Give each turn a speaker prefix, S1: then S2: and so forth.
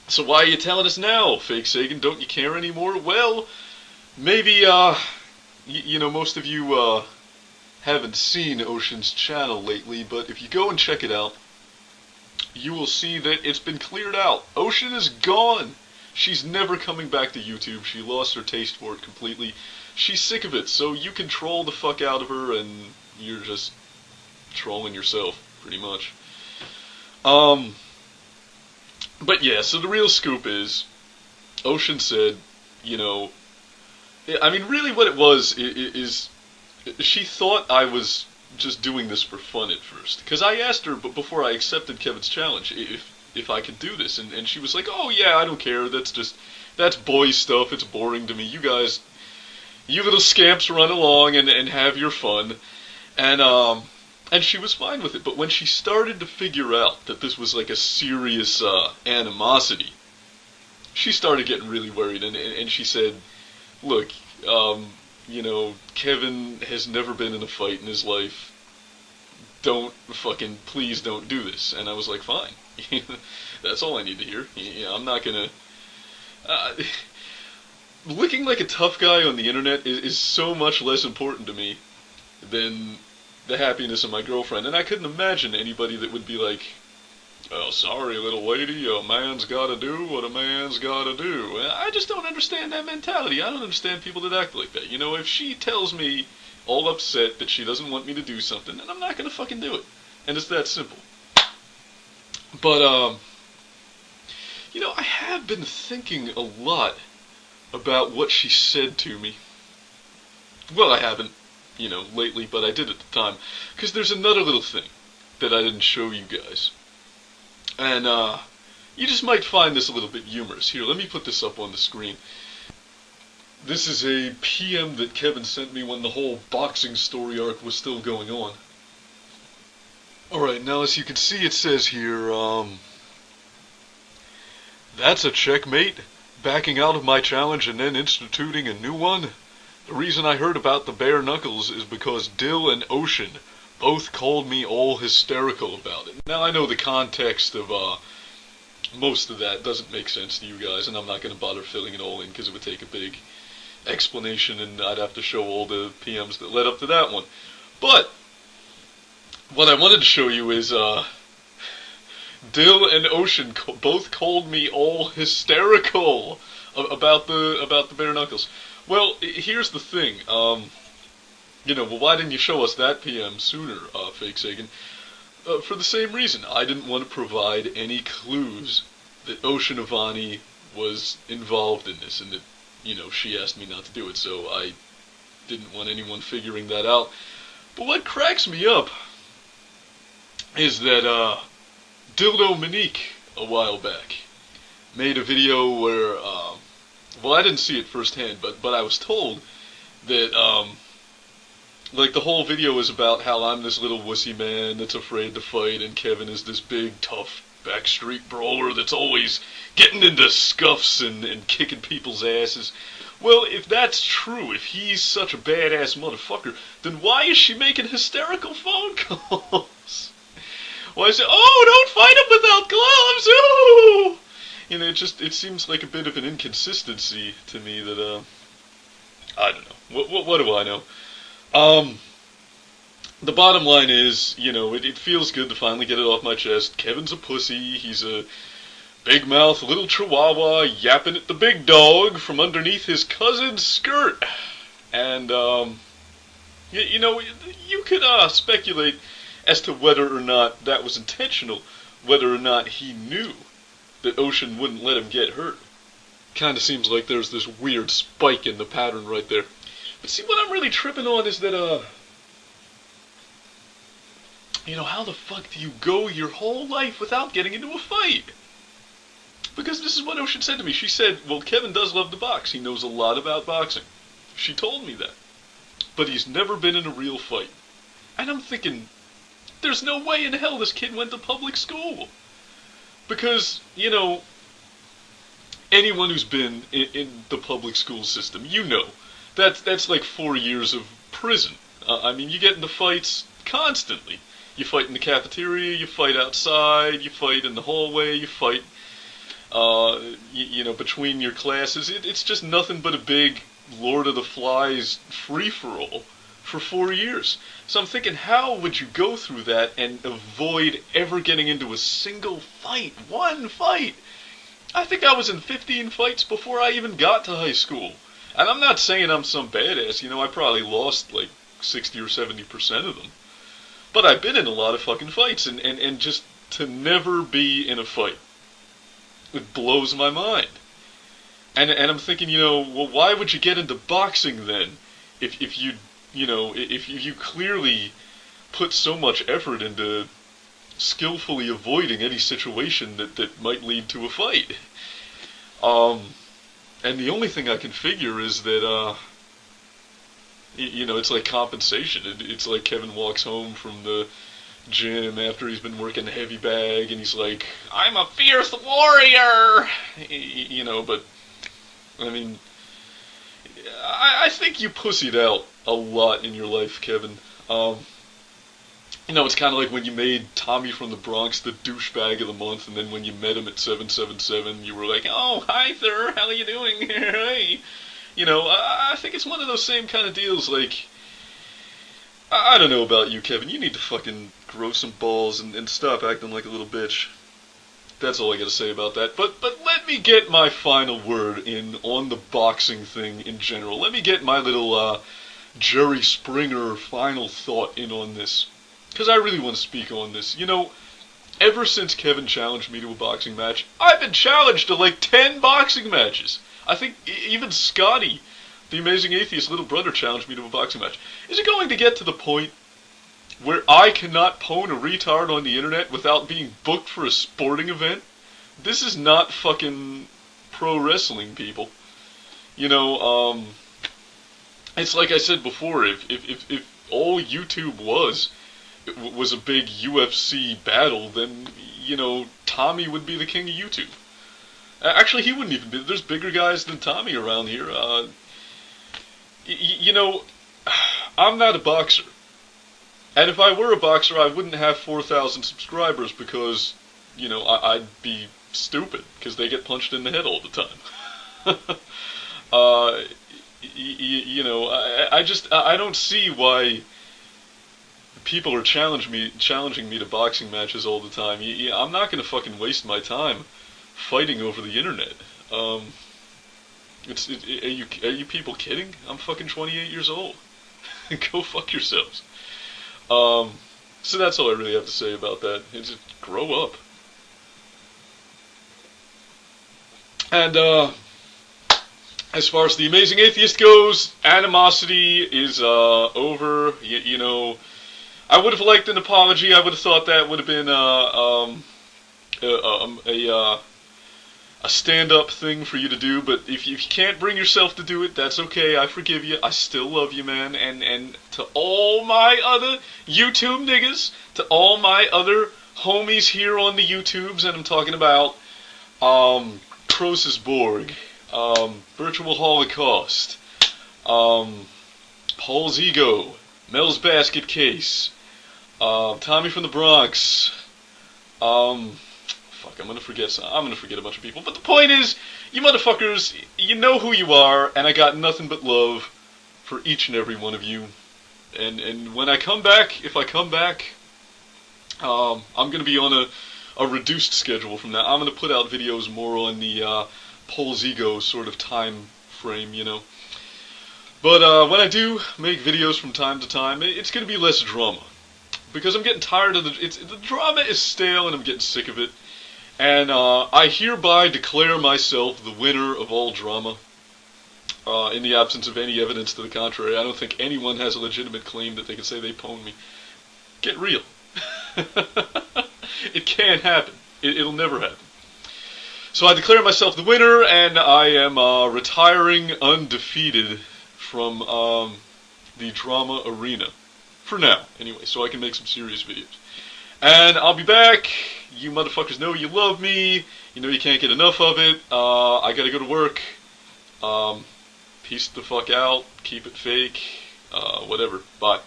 S1: So why are you telling us now, Fakesagan? Don't you care anymore? Well, maybe, most of you, haven't seen Ocean's channel lately, but if you go and check it out, you will see that it's been cleared out. Ocean is gone. She's never coming back to YouTube. She lost her taste for it completely. She's sick of it, so you can troll the fuck out of her, and you're just trolling yourself, pretty much. But yeah, so the real scoop is, Ocean said, I mean, really what it was is she thought I was just doing this for fun at first. Because I asked her, but before I accepted Kevin's challenge, if I could do this, and she was like, oh yeah, I don't care, that's boy stuff, it's boring to me, you guys, you little scamps run along and have your fun, and she was fine with it, but when she started to figure out that this was like a serious, animosity, she started getting really worried, and she said, look, Kevin has never been in a fight in his life, please don't do this. And I was like, fine. That's all I need to hear. I'm not gonna... looking like a tough guy on the internet is so much less important to me than the happiness of my girlfriend. And I couldn't imagine anybody that would be like, oh, sorry, little lady, a man's gotta do what a man's gotta do. I just don't understand that mentality. I don't understand people that act like that. If she tells me all upset that she doesn't want me to do something, then I'm not gonna fucking do it. And it's that simple. But, I have been thinking a lot about what she said to me. Well, I haven't, lately, but I did at the time. Because there's another little thing that I didn't show you guys. And, you just might find this a little bit humorous. Here, let me put this up on the screen. This is a PM that Kevin sent me when the whole boxing story arc was still going on. Alright, now as you can see it says here, that's a checkmate. Backing out of my challenge and then instituting a new one. The reason I heard about the bare knuckles is because Dill and Ocean both called me all hysterical about it. Now I know the context of, most of that doesn't make sense to you guys, and I'm not going to bother filling it all in because it would take a big explanation and I'd have to show all the PMs that led up to that one. But what I wanted to show you is Dill and Ocean both called me all hysterical about the bare knuckles. Well, here's the thing. Well, why didn't you show us that PM sooner, Fakesagan? For the same reason. I didn't want to provide any clues that Ocean Avani was involved in this, and that, she asked me not to do it, so I didn't want anyone figuring that out. But what cracks me up is that, Dildo Monique, a while back, made a video where, well, I didn't see it firsthand, but I was told that, like, the whole video is about how I'm this little wussy man that's afraid to fight, and Kevin is this big, tough, backstreet brawler that's always getting into scuffs and kicking people's asses. Well, if that's true, if he's such a badass motherfucker, then why is she making hysterical phone calls? Why is it, oh, don't fight him without gloves, ooh! It seems like a bit of an inconsistency to me that, I don't know. What do I know? The bottom line is, it feels good to finally get it off my chest. Kevin's a pussy, he's a big mouth little chihuahua yapping at the big dog from underneath his cousin's skirt. And, you could, speculate as to whether or not that was intentional, whether or not he knew that Ocean wouldn't let him get hurt. Kinda seems like there's this weird spike in the pattern right there. But see, what I'm really tripping on is that, how the fuck do you go your whole life without getting into a fight? Because this is what Ocean said to me. She said, well, Kevin does love to box. He knows a lot about boxing. She told me that. But he's never been in a real fight. And I'm thinking, there's no way in hell this kid went to public school. Because, anyone who's been in the public school system, that's like 4 years of prison. I mean, you get into fights constantly. You fight in the cafeteria, you fight outside, you fight in the hallway, you fight between your classes. It's just nothing but a big Lord of the Flies free-for-all for 4 years. So I'm thinking, how would you go through that and avoid ever getting into a single fight? One fight! I think I was in 15 fights before I even got to high school. And I'm not saying I'm some badass, I probably lost like 60 or 70% of them. But I've been in a lot of fucking fights, and just to never be in a fight, it blows my mind. And I'm thinking, well, why would you get into boxing then? If you clearly put so much effort into skillfully avoiding any situation that might lead to a fight. And the only thing I can figure is that, it's like compensation. It's like Kevin walks home from the gym after he's been working the heavy bag, and he's like, I'm a fierce warrior! But, I mean, I think you pussied out a lot in your life, Kevin. It's kind of like when you made Tommy from the Bronx the douchebag of the month, and then when you met him at 777, you were like, oh, hi, sir, how are you doing? Hey. I think it's one of those same kind of deals, like, I don't know about you, Kevin, you need to fucking grow some balls and stop acting like a little bitch. That's all I gotta say about that. But let me get my final word in on the boxing thing in general. Let me get my little, Jerry Springer final thought in on this. Because I really want to speak on this. Ever since Kevin challenged me to a boxing match, I've been challenged to like 10 boxing matches. I think even Scotty, the Amazing Atheist little brother, challenged me to a boxing match. Is it going to get to the point where I cannot pwn a retard on the internet without being booked for a sporting event? This is not fucking pro wrestling, people. It's like I said before, if all YouTube was a big UFC battle, then, Tommy would be the king of YouTube. Actually, he wouldn't even be. There's bigger guys than Tommy around here. I'm not a boxer. And if I were a boxer, I wouldn't have 4,000 subscribers because, I'd be stupid because they get punched in the head all the time. I don't see why people are challenging me to boxing matches all the time. I'm not going to fucking waste my time fighting over the internet. Are you people kidding? I'm fucking 28 years old. Go fuck yourselves. So that's all I really have to say about that. It's just grow up. And, as far as the Amazing Atheist goes, animosity is, over. I would have liked an apology. I would have thought that would have been, a stand-up thing for you to do, but if you can't bring yourself to do it, that's okay. I forgive you. I still love you, man. And to all my other YouTube niggas, to all my other homies here on the YouTubes, and I'm talking about, Croesus Borg, Virtual Holocaust, Paul's Ego, Mel's Basket Case, Tommy from the Bronx, fuck, I'm gonna forget a bunch of people. But the point is, you motherfuckers, you know who you are, and I got nothing but love for each and every one of you. And when I come back, if I come back, I'm gonna be on a reduced schedule from that. I'm gonna put out videos more on the Paul's Ego sort of time frame, But when I do make videos from time to time, it's gonna be less drama. Because I'm getting tired of the drama is stale and I'm getting sick of it. And I hereby declare myself the winner of all drama, in the absence of any evidence to the contrary. I don't think anyone has a legitimate claim that they can say they pwned me. Get real. It can't happen. It'll never happen. So I declare myself the winner, and I am retiring undefeated from the drama arena. For now, anyway, so I can make some serious videos. And I'll be back. You motherfuckers know you love me. You know you can't get enough of it. I gotta go to work. Peace the fuck out. Keep it fake. Whatever. Bye.